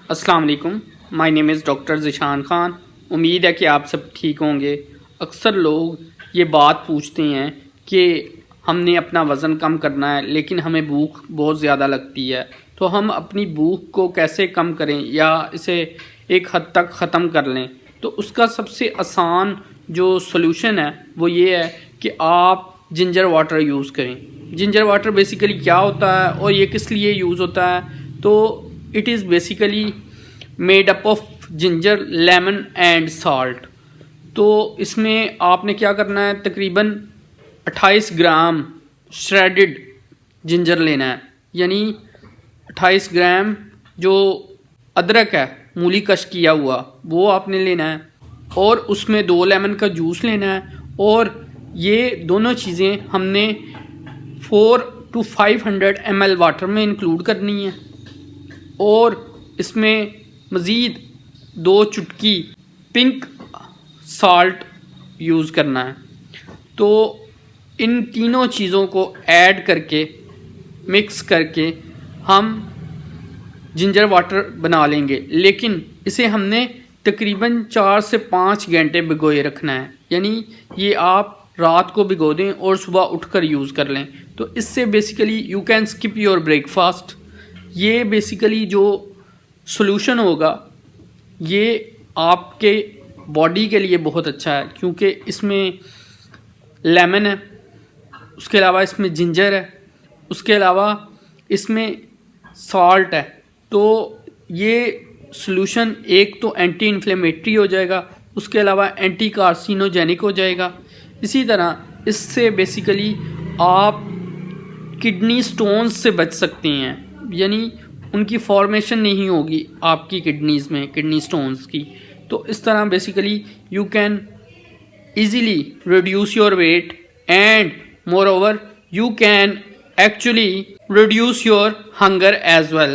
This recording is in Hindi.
अस्सलाम वालेकुम, my name is doctor Zeeshan Khan. उम्मीद है कि आप सब ठीक होंगे। अक्सर लोग ये बात पूछते हैं कि हमने अपना वज़न कम करना है लेकिन हमें भूख बहुत ज़्यादा लगती है, तो हम अपनी भूख को कैसे कम करें या इसे एक हद तक ख़त्म कर लें। तो उसका सबसे आसान जो सॉल्यूशन है वो ये है कि आप जिंजर वाटर यूज़ करें। जिंजर वाटर बेसिकली क्या होता है और ये किस लिए यूज़ होता है? तो it is basically made up of ginger, lemon and salt. तो इसमें आपने क्या करना है, तकरीबन 28 ग्राम श्रेडेड जिंजर लेना है, यानी 28 ग्राम जो अदरक है मूली कश किया हुआ वो आपने लेना है, और उसमें 2 लेमन का जूस लेना है। और ये दोनों चीज़ें हमने 4 to 500 ml वाटर में इंक्लूड करनी है, और इसमें मज़ीद 2 चुटकी पिंक साल्ट यूज़ करना है। तो इन तीनों चीज़ों को ऐड करके मिक्स करके हम जिंजर वाटर बना लेंगे, लेकिन इसे हमने तकरीबन 4 से 5 घंटे भिगोए रखना है, यानी ये आप रात को भिगो दें और सुबह उठकर यूज़ कर लें। तो इससे basically you can skip your breakfast. ये बेसिकली जो सॉल्यूशन होगा ये आपके बॉडी के लिए बहुत अच्छा है, क्योंकि इसमें लेमन है, उसके अलावा इसमें जिंजर है, उसके अलावा इसमें सॉल्ट है। तो ये सॉल्यूशन एक तो एंटी इन्फ्लेमेटरी हो जाएगा, उसके अलावा एंटी कार्सिनोजेनिक हो जाएगा। इसी तरह इससे बेसिकली आप किडनी स्टोन्स से बच सकते हैं, यानी उनकी फॉर्मेशन नहीं होगी आपकी किडनीज़ में, किडनी स्टोन्स की। तो इस तरह basically you can easily reduce your weight and more over you can actually reduce your hunger as well.